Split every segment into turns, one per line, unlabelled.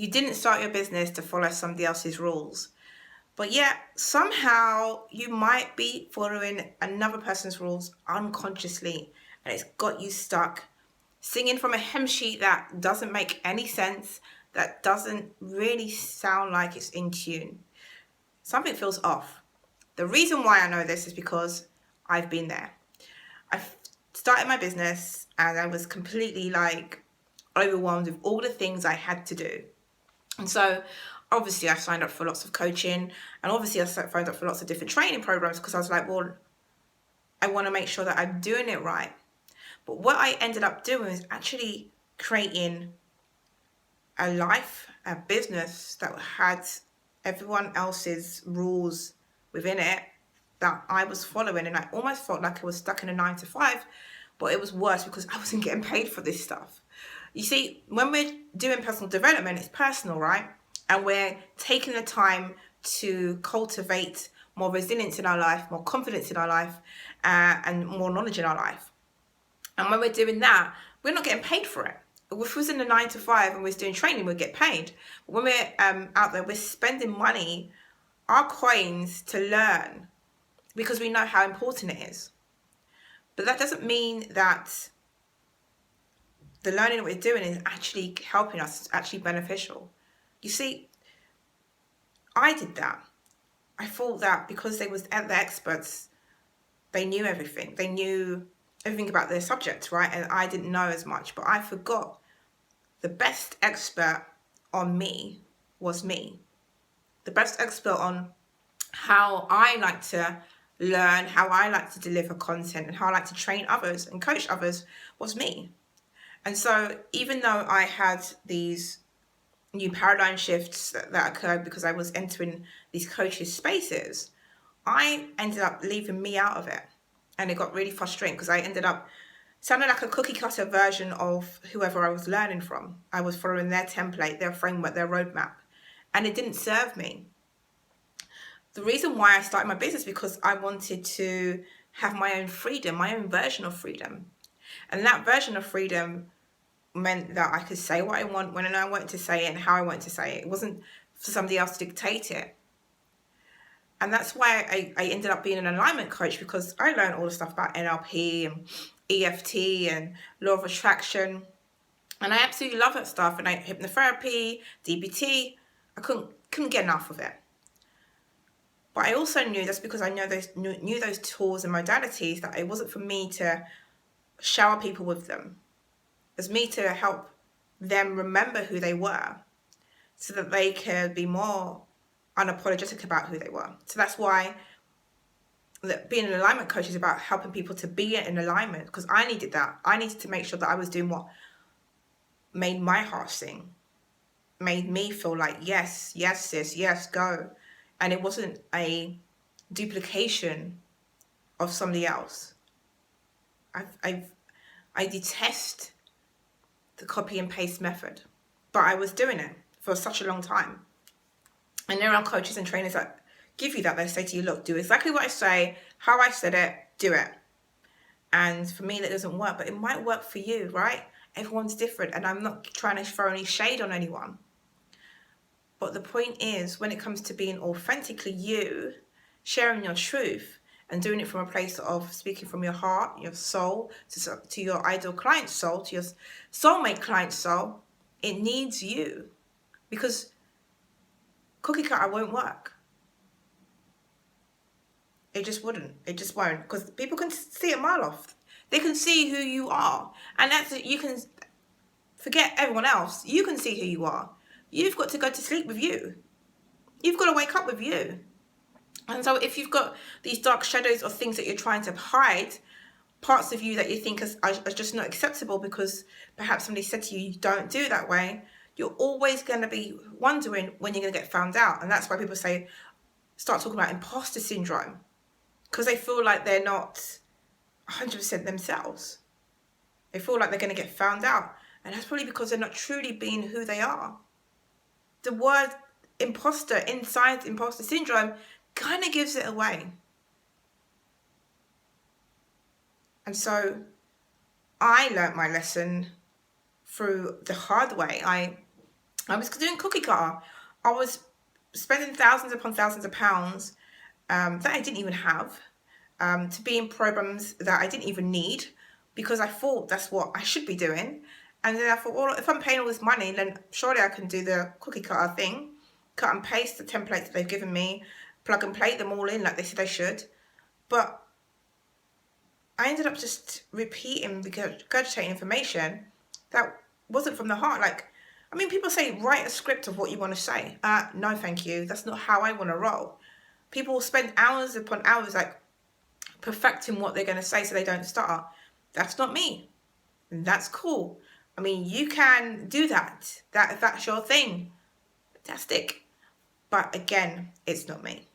You didn't start your business to follow somebody else's rules, but yet somehow you might be following another person's rules unconsciously, and it's got you stuck singing from a hymn sheet that doesn't make any sense, that doesn't really sound like it's in tune. Something feels off. The reason why I know this is because I've been there. I started my business and I was completely like overwhelmed with all the things I had to do. And so obviously I signed up for lots of coaching, and obviously I signed up for lots of different training programs because I was like, well, I want to make sure that I'm doing it right. But what I ended up doing is actually creating a life, a business that had everyone else's rules within it that I was following, and I almost felt like I was stuck in a 9 to 5, but it was worse because I wasn't getting paid for this stuff. You see, when we're doing personal development, it's personal, right? And we're taking the time to cultivate more resilience in our life, more confidence in our life, and more knowledge in our life. And when we're doing that, we're not getting paid for it. If we was in a 9 to 5 and we're doing training, we'd get paid. But when we're out there, we're spending money, our coins, to learn because we know how important it is. But that doesn't mean that the learning that we're doing is actually helping us, it's actually beneficial. You see, I did that. I thought that because they was the experts, they knew everything. They knew everything about their subject, right? And I didn't know as much, but I forgot the best expert on me was me. The best expert on how I like to learn, how I like to deliver content, and how I like to train others and coach others was me. And so even though I had these new paradigm shifts that occurred because I was entering these coaches spaces, I ended up leaving me out of it. And it got really frustrating because I ended up sounding like a cookie cutter version of whoever I was learning from. I was following their template, their framework, their roadmap, and it didn't serve me. The reason why I started my business because I wanted to have my own freedom, my own version of freedom. And that version of freedom meant that I could say what I want when I wanted to say it and how I wanted to say it. It wasn't for somebody else to dictate it. And that's why I ended up being an alignment coach, because I learned all the stuff about NLP and EFT and law of attraction. And I absolutely love that stuff. And hypnotherapy, DBT, I couldn't get enough of it. But I also knew, that's because I knew those tools and modalities, that it wasn't for me to shower people with them. It was me to help them remember who they were so that they could be more unapologetic about who they were. So that's why being an alignment coach is about helping people to be in alignment, because I needed that. I needed to make sure that I was doing what made my heart sing, made me feel like, yes, yes, sis, yes, go. And it wasn't a duplication of somebody else. I detest the copy and paste method, but I was doing it for such a long time. And there are coaches and trainers that give you that. They say to you, look, do exactly what I say, how I said it, do it. And for me, that doesn't work, but it might work for you, right? Everyone's different, and I'm not trying to throw any shade on anyone. But the point is, when it comes to being authentically you, sharing your truth, and doing it from a place of speaking from your heart, your soul, to your ideal client's soul, to your soulmate client's soul, it needs you. Because cookie cutter won't work. It just wouldn't. It just won't. Because people can see a mile off. They can see who you are. And you can forget everyone else. You can see who you are. You've got to go to sleep with you. You've got to wake up with you. And so if you've got these dark shadows or things that you're trying to hide, parts of you that you think are just not acceptable because perhaps somebody said to you, don't do it that way, you're always going to be wondering when you're going to get found out. And that's why people start talking about imposter syndrome, because they feel like they're not 100% themselves. They feel like they're going to get found out. And that's probably because they're not truly being who they are. The word imposter inside imposter syndrome kind of gives it away. And so I learnt my lesson through the hard way. I I was doing cookie cutter. I was spending thousands upon thousands of pounds that I didn't even have, to be in programs that I didn't even need, because I thought that's what I should be doing. And then I thought, well, if I'm paying all this money, then surely I can do the cookie cutter thing, cut and paste the templates that they've given me, plug and play them all in like they said I should. But I ended up just repeating regurgitating information that wasn't from the heart. Like, I mean, people say write a script of what you want to say. No, thank you. That's not how I want to roll. People spend hours upon hours like perfecting what they're going to say so they don't stutter. That's not me. That's cool. I mean, you can do that. If that's your thing, fantastic. But again, it's not me.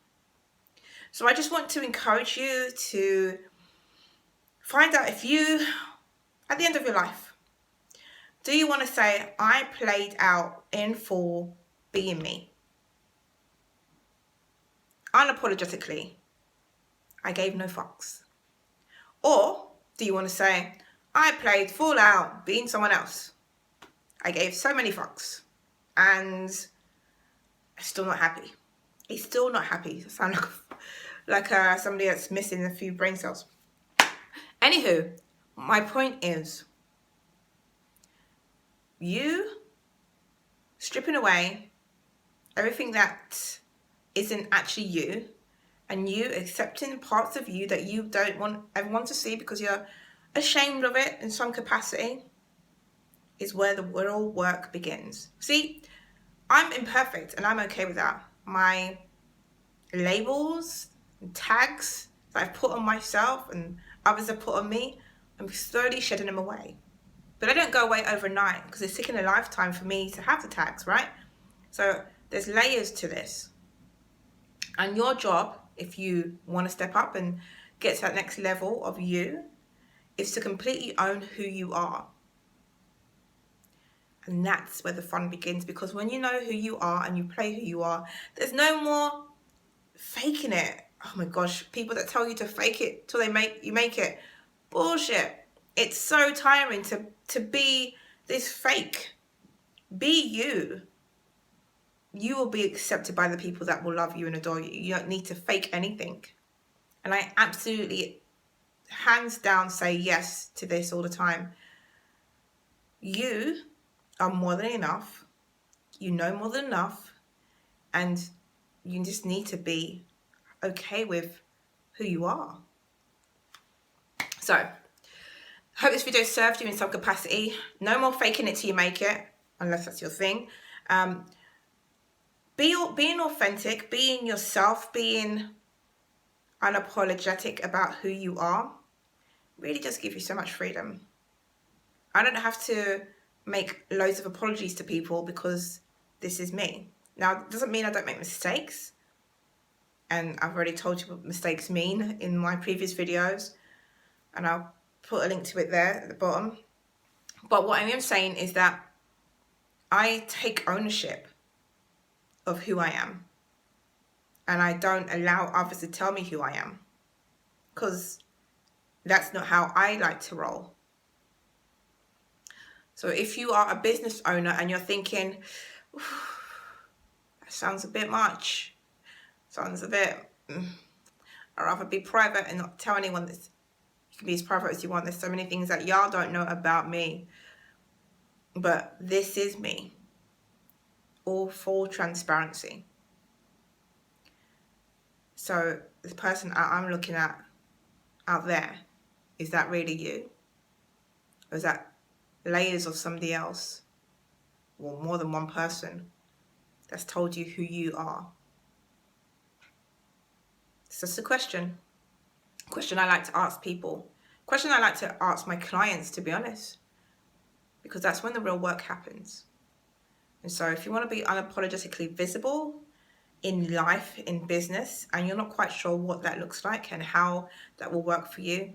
So I just want to encourage you to find out if you, at the end of your life, do you want to say, I played out in full being me? Unapologetically, I gave no fucks. Or do you want to say, I played full out being someone else? I gave so many fucks and I'm still not happy. It's still not happy. I sound like somebody that's missing a few brain cells. Anywho, my point is, you stripping away everything that isn't actually you, and you accepting parts of you that you don't want everyone to see because you're ashamed of it in some capacity, is where the real work begins. See, I'm imperfect and I'm okay with that. My labels and tags that I've put on myself and others have put on me, I'm slowly shedding them away. But I don't go away overnight because it's taken a lifetime for me to have the tags, right? So there's layers to this. And your job, if you want to step up and get to that next level of you, is to completely own who you are. And that's where the fun begins, because when you know who you are and you play who you are, there's no more faking it. Oh my gosh, people that tell you to fake it till you make it. Bullshit. It's so tiring to be this fake. Be you. You will be accepted by the people that will love you and adore you. You don't need to fake anything. And I absolutely, hands down, say yes to this all the time. You are more than enough. You know more than enough. And you just need to be okay with who you are. So, hope this video served you in some capacity. No more faking it till you make it, unless that's your thing. Being authentic, being yourself, being unapologetic about who you are, really does give you so much freedom. I don't have to make loads of apologies to people because this is me. Now, it doesn't mean I don't make mistakes. And I've already told you what mistakes mean in my previous videos. And I'll put a link to it there at the bottom. But what I am saying is that I take ownership of who I am. And I don't allow others to tell me who I am. Because that's not how I like to roll. So if you are a business owner and you're thinking, that sounds a bit much. Sounds a bit, I'd rather be private and not tell anyone this. You can be as private as you want. There's so many things that y'all don't know about me. But this is me. All full transparency. So the person I'm looking at out there, is that really you? Or is that layers of somebody else? Or more than one person that's told you who you are? It's just a question. Question I like to ask people. Question I like to ask my clients, to be honest. Because that's when the real work happens. And so if you want to be unapologetically visible in life, in business, and you're not quite sure what that looks like and how that will work for you,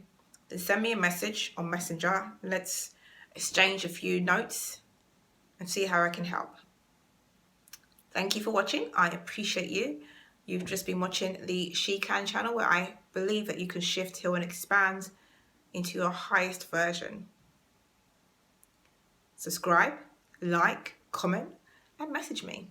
then send me a message on Messenger. Let's exchange a few notes and see how I can help. Thank you for watching. I appreciate you. You've just been watching the S.H.E channel, where I believe that you can shift, heal, and expand into your highest version. Subscribe, like, comment, and message me.